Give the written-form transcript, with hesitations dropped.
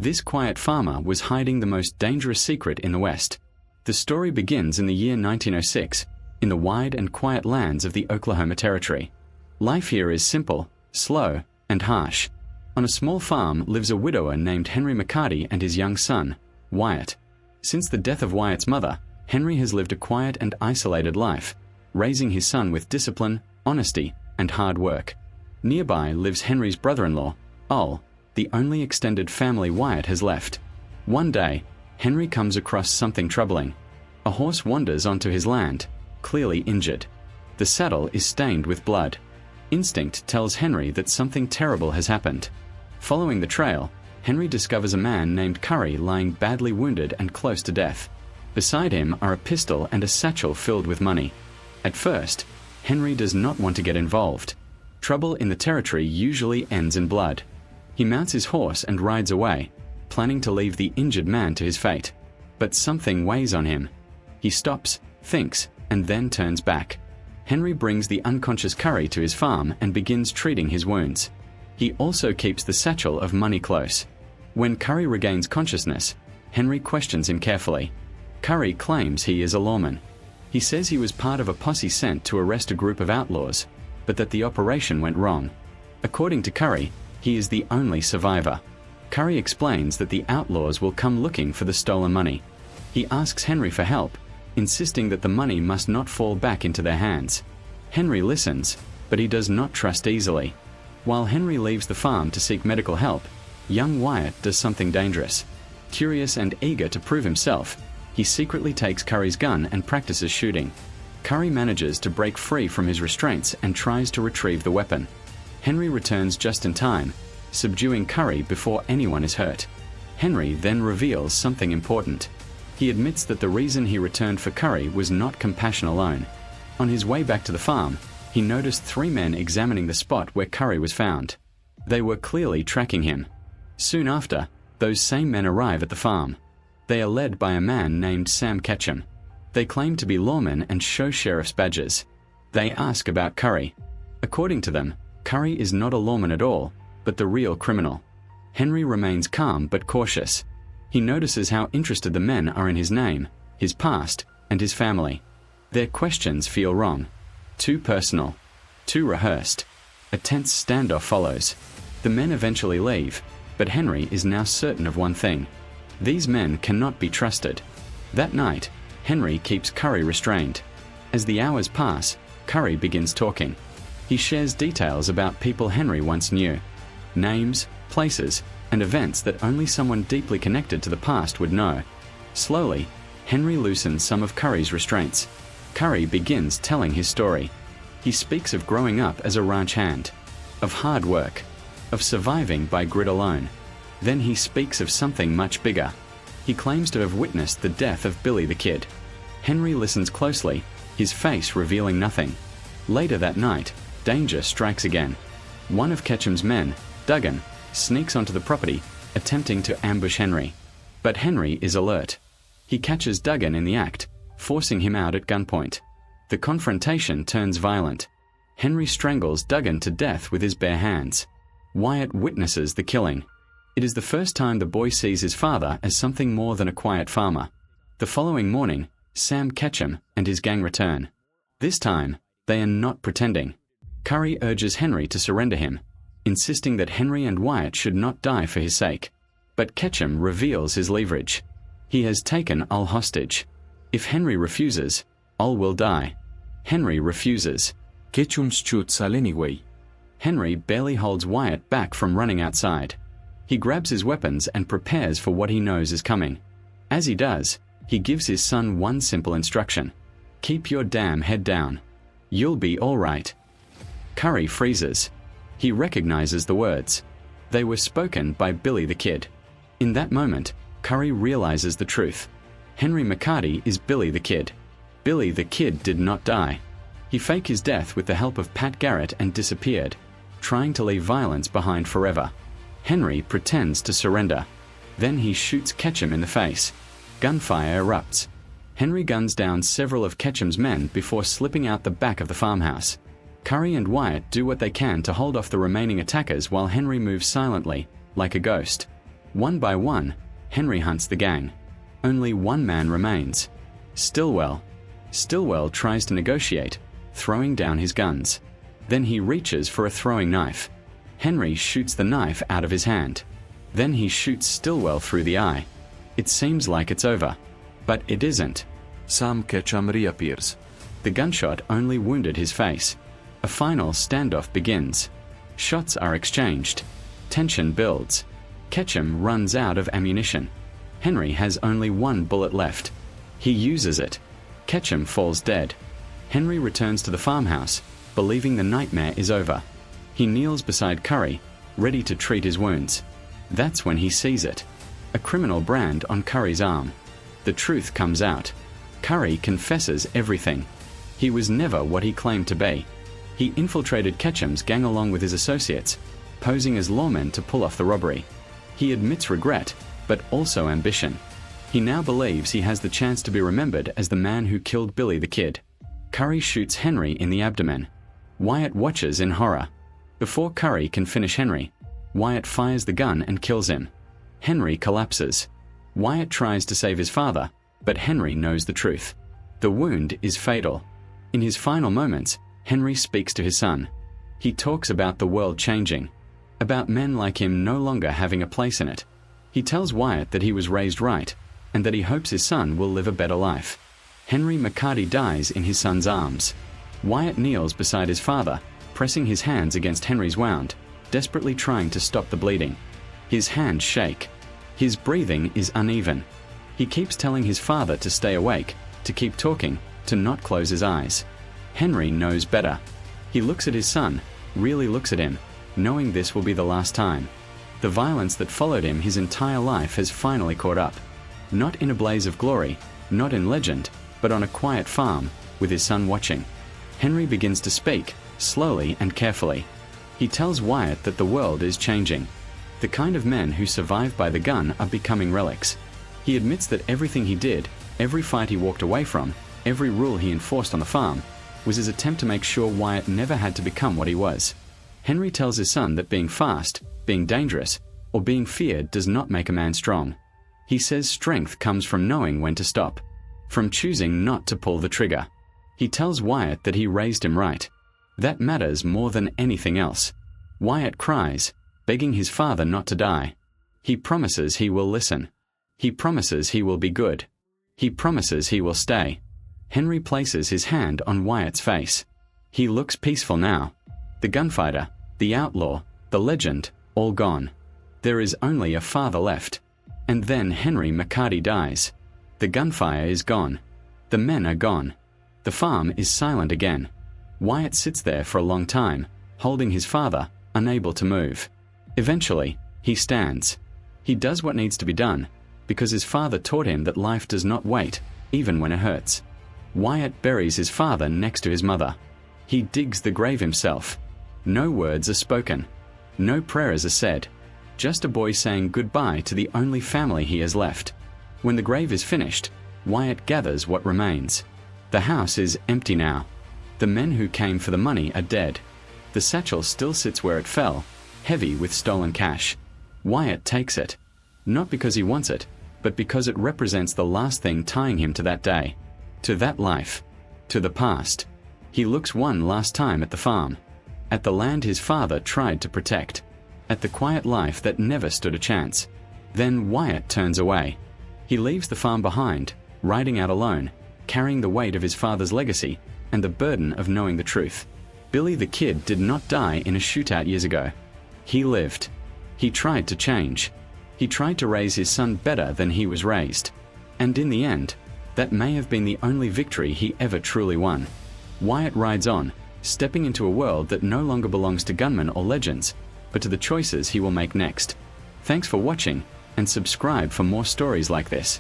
This quiet farmer was hiding the most dangerous secret in the West. The story begins in the year 1906, in the wide and quiet lands of the Oklahoma Territory. Life here is simple, slow, and harsh. On a small farm lives a widower named Henry McCarty and his young son, Wyatt. Since the death of Wyatt's mother, Henry has lived a quiet and isolated life, raising his son with discipline, honesty, and hard work. Nearby lives Henry's brother-in-law, Ol, the only extended family Wyatt has left. One day, Henry comes across something troubling. A horse wanders onto his land, clearly injured. The saddle is stained with blood. Instinct tells Henry that something terrible has happened. Following the trail, Henry discovers a man named Curry lying badly wounded and close to death. Beside him are a pistol and a satchel filled with money. At first, Henry does not want to get involved. Trouble in the territory usually ends in blood. He mounts his horse and rides away, planning to leave the injured man to his fate. But something weighs on him. He stops, thinks, and then turns back. Henry brings the unconscious Curry to his farm and begins treating his wounds. He also keeps the satchel of money close. When Curry regains consciousness, Henry questions him carefully. Curry claims he is a lawman. He says he was part of a posse sent to arrest a group of outlaws, but that the operation went wrong. According to Curry, he is the only survivor. Curry explains that the outlaws will come looking for the stolen money. He asks Henry for help, insisting that the money must not fall back into their hands. Henry listens, but he does not trust easily. While Henry leaves the farm to seek medical help, young Wyatt does something dangerous. Curious and eager to prove himself, he secretly takes Curry's gun and practices shooting. Curry manages to break free from his restraints and tries to retrieve the weapon. Henry returns just in time, subduing Curry before anyone is hurt. Henry then reveals something important. He admits that the reason he returned for Curry was not compassion alone. On his way back to the farm, he noticed 3 men examining the spot where Curry was found. They were clearly tracking him. Soon after, those same men arrive at the farm. They are led by a man named Sam Ketchum. They claim to be lawmen and show sheriff's badges. They ask about Curry. According to them, Curry is not a lawman at all, but the real criminal. Henry remains calm but cautious. He notices how interested the men are in his name, his past, and his family. Their questions feel wrong. Too personal. Too rehearsed. A tense standoff follows. The men eventually leave, but Henry is now certain of one thing. These men cannot be trusted. That night, Henry keeps Curry restrained. As the hours pass, Curry begins talking. He shares details about people Henry once knew. Names, places, and events that only someone deeply connected to the past would know. Slowly, Henry loosens some of Curry's restraints. Curry begins telling his story. He speaks of growing up as a ranch hand, of hard work, of surviving by grit alone. Then he speaks of something much bigger. He claims to have witnessed the death of Billy the Kid. Henry listens closely, his face revealing nothing. Later that night, danger strikes again. One of Ketchum's men, Duggan, sneaks onto the property, attempting to ambush Henry. But Henry is alert. He catches Duggan in the act, forcing him out at gunpoint. The confrontation turns violent. Henry strangles Duggan to death with his bare hands. Wyatt witnesses the killing. It is the first time the boy sees his father as something more than a quiet farmer. The following morning, Sam Ketchum and his gang return. This time, they are not pretending. Curry urges Henry to surrender him, insisting that Henry and Wyatt should not die for his sake. But Ketchum reveals his leverage. He has taken Ol hostage. If Henry refuses, Ol will die. Henry refuses. Ketchum shoots Ol anyway. Henry barely holds Wyatt back from running outside. He grabs his weapons and prepares for what he knows is coming. As he does, he gives his son one simple instruction. Keep your damn head down. You'll be all right. Curry freezes. He recognizes the words. They were spoken by Billy the Kid. In that moment, Curry realizes the truth. Henry McCarty is Billy the Kid. Billy the Kid did not die. He faked his death with the help of Pat Garrett and disappeared, trying to leave violence behind forever. Henry pretends to surrender. Then he shoots Ketchum in the face. Gunfire erupts. Henry guns down several of Ketchum's men before slipping out the back of the farmhouse. Curry and Wyatt do what they can to hold off the remaining attackers while Henry moves silently, like a ghost. One by one, Henry hunts the gang. Only one man remains. Stillwell. Stillwell tries to negotiate, throwing down his guns. Then he reaches for a throwing knife. Henry shoots the knife out of his hand. Then he shoots Stillwell through the eye. It seems like it's over, but it isn't. Sam Ketchum reappears. The gunshot only wounded his face. A final standoff begins. Shots are exchanged. Tension builds. Ketchum runs out of ammunition. Henry has only one bullet left. He uses it. Ketchum falls dead. Henry returns to the farmhouse, believing the nightmare is over. He kneels beside Curry, ready to treat his wounds. That's when he sees it. A criminal brand on Curry's arm. The truth comes out. Curry confesses everything. He was never what he claimed to be. He infiltrated Ketchum's gang along with his associates, posing as lawmen to pull off the robbery. He admits regret, but also ambition. He now believes he has the chance to be remembered as the man who killed Billy the Kid. Curry shoots Henry in the abdomen. Wyatt watches in horror. Before Curry can finish Henry, Wyatt fires the gun and kills him. Henry collapses. Wyatt tries to save his father, but Henry knows the truth. The wound is fatal. In his final moments, Henry speaks to his son. He talks about the world changing, about men like him no longer having a place in it. He tells Wyatt that he was raised right, and that he hopes his son will live a better life. Henry McCarty dies in his son's arms. Wyatt kneels beside his father, pressing his hands against Henry's wound, desperately trying to stop the bleeding. His hands shake. His breathing is uneven. He keeps telling his father to stay awake, to keep talking, to not close his eyes. Henry knows better. He looks at his son, really looks at him, knowing this will be the last time. The violence that followed him his entire life has finally caught up. Not in a blaze of glory, not in legend, but on a quiet farm, with his son watching. Henry begins to speak, slowly and carefully. He tells Wyatt that the world is changing. The kind of men who survive by the gun are becoming relics. He admits that everything he did, every fight he walked away from, every rule he enforced on the farm, was his attempt to make sure Wyatt never had to become what he was. Henry tells his son that being fast, being dangerous, or being feared does not make a man strong. He says strength comes from knowing when to stop, from choosing not to pull the trigger. He tells Wyatt that he raised him right. That matters more than anything else. Wyatt cries, begging his father not to die. He promises he will listen. He promises he will be good. He promises he will stay. Henry places his hand on Wyatt's face. He looks peaceful now. The gunfighter, the outlaw, the legend, all gone. There is only a father left. And then Henry McCarty dies. The gunfire is gone. The men are gone. The farm is silent again. Wyatt sits there for a long time, holding his father, unable to move. Eventually, he stands. He does what needs to be done, because his father taught him that life does not wait, even when it hurts. Wyatt buries his father next to his mother. He digs the grave himself. No words are spoken. No prayers are said. Just a boy saying goodbye to the only family he has left. When the grave is finished, Wyatt gathers what remains. The house is empty now. The men who came for the money are dead. The satchel still sits where it fell, heavy with stolen cash. Wyatt takes it. Not because he wants it, but because it represents the last thing tying him to that day, to that life, to the past. He looks one last time at the farm, at the land his father tried to protect, at the quiet life that never stood a chance. Then Wyatt turns away. He leaves the farm behind, riding out alone, carrying the weight of his father's legacy and the burden of knowing the truth. Billy the Kid did not die in a shootout years ago. He lived. He tried to change. He tried to raise his son better than he was raised. And in the end, that may have been the only victory he ever truly won. Wyatt rides on, stepping into a world that no longer belongs to gunmen or legends, but to the choices he will make next. Thanks for watching, and subscribe for more stories like this.